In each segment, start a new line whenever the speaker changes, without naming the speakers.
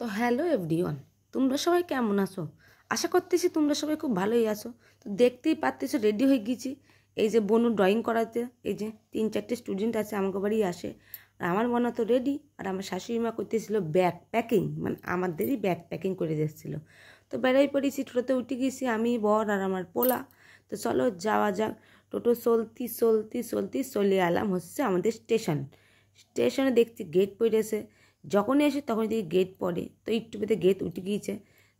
তো hello everyone, তোমরা সবাই কেমন আছো? আশা করতেছি তোমরা সবাই খুব ভালোই আছো। তো দেখতেই পারতেছো রেডি হয়ে গেছি। এই যে বনু ড্রয়িং করাতে এই যে 3-4টে স্টুডেন্ট আছে আমাকে বাড়ি আসে, আর আমার মনে তো রেডি, আর আমার শাশুড়ি মা করতেছিল ব্যাগ প্যাকিং, মানে আমাদেরই ব্যাগ প্যাকিং করে দিচ্ছিল। তো বেড়াই পড়েছি, টোটোতে উঠে গেছি আমি, বর আর আমার পোলা। তো চলো যাওয়া যাক। টোটো চলতি চলতি চলতি চলে এলাম হচ্ছে আমাদের স্টেশনে দেখছি গেট পড়েছে। যখনই আসে তখনই দেখি গেট পড়ে, তো একটু পেতে গেট উঠে গিয়েছে।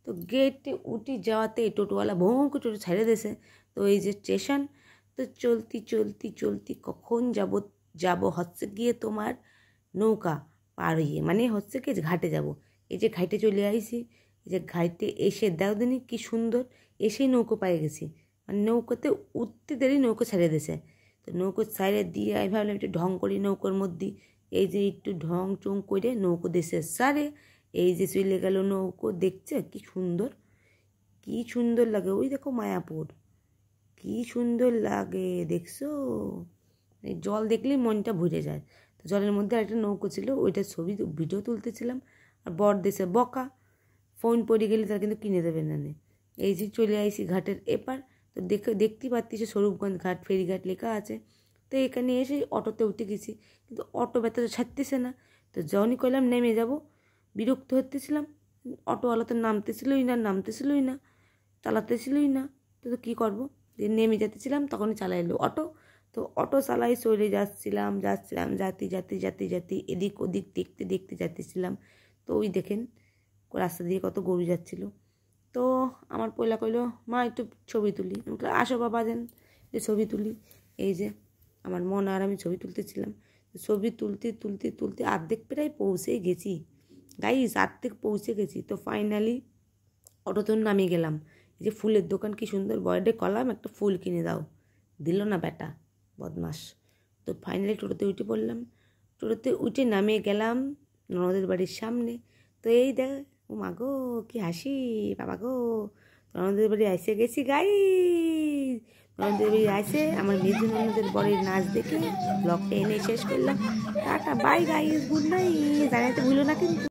তো গেটে উঠে যাওয়াতে টোটোওয়ালা ভোঁ করে টোটো ছেড়ে দিয়েছে। তো এই যে স্টেশন, তো চলতি চলতি চলতি কখন যাব হচ্ছে গিয়ে তোমার নৌকা পার হইয়ে, মানে হচ্ছে কি ঘাটে যাব। এই যে ঘাটে চলে আইছি, এই যে ঘাটে এসে দেখো দিনই কী সুন্দর, এসেই নৌকো পেয়ে গেছি। মানে নৌকোতে উঠতে দেরি নৌকো ছেড়ে দিয়েছে। তো নৌকো ছেড়ে দিয়ে আমি ভাবলাম একটু ঢং করি নৌকোর মধ্যে। এই যে একটু ঢং চং করে নৌকো দেশের সারে এই যে চলে গেল নৌকো। দেখছে কি সুন্দর, কি সুন্দর লাগে। ওই দেখো মায়াপুর, কি সুন্দর লাগে দেখছো। এই জল দেখলেই মনটা ভরে যায়। তো জলের মধ্যে একটা নৌকো ছিল, ওইটা ছবি ভিডিও তুলতেছিলাম। আর বর দেশে বকা, ফোন পড়ে গেলে তারা কিন্তু কিনে দেবে না। এই যে চলে আইসি ঘাটের এপার। তো দেখতেই পাচ্ছি স্বরূপগঞ্জ ঘাট, ফেরিঘাট লেখা আছে। তো এখানে এসে অটোতে উঠে গেছি, কিন্তু অটো ব্যথা তো ছাড়তেছে না। তো যখনই কইলাম নেমে যাব, বিরক্ত হতেছিলাম। অটোওয়ালা তো নামতেছিলই না, চালাতেছিলই না। তো কী করবো, দিয়ে নেমে যেতেছিলাম, তখনই চালাইলো অটো। তো অটো চালাই চলে যাচ্ছিলাম যাতে এদিক ওদিক দেখতে দেখতে যাচ্ছিলাম। তো ওই দেখেন রাস্তা দিয়ে কত গরু যাচ্ছিল। তো আমার পয়লা কইলো, মা একটু ছবি তুলি। আমি বললাম আসো বাবা যান, যে ছবি তুলি। এই যে আমার মন আর আমি ছবি তুলতেছিলাম। ছবি তুলতে তুলতে তুলতে অর্ধেক প্রায় পৌঁছে গেছি গাইস, অর্ধেক পৌঁছে গেছি। তো ফাইনালি অটোতে নামিয়ে গেলাম। এই যে ফুলের দোকান, কি সুন্দর বর্ডে কলাম একটা ফুল কিনে দাও, দিল না বেটা বদমাস। তো ফাইনালি টোটোতে উঠে পড়লাম। টোটোতে উঠে নামিয়ে গেলাম ননদের বাড়ির সামনে। তো এই দেখ, ও মা গো কি হাসি, বাবা গো। ননদের বাড়ি এসে গেছি গাইস। ননদের বাড়ি আসে আমার মেজো ননদের বরের নাচ দেখে ব্লগটা এনে শেষ করলাম। Tata bye guys, good night. জানাতে ভুলো না কিন্তু।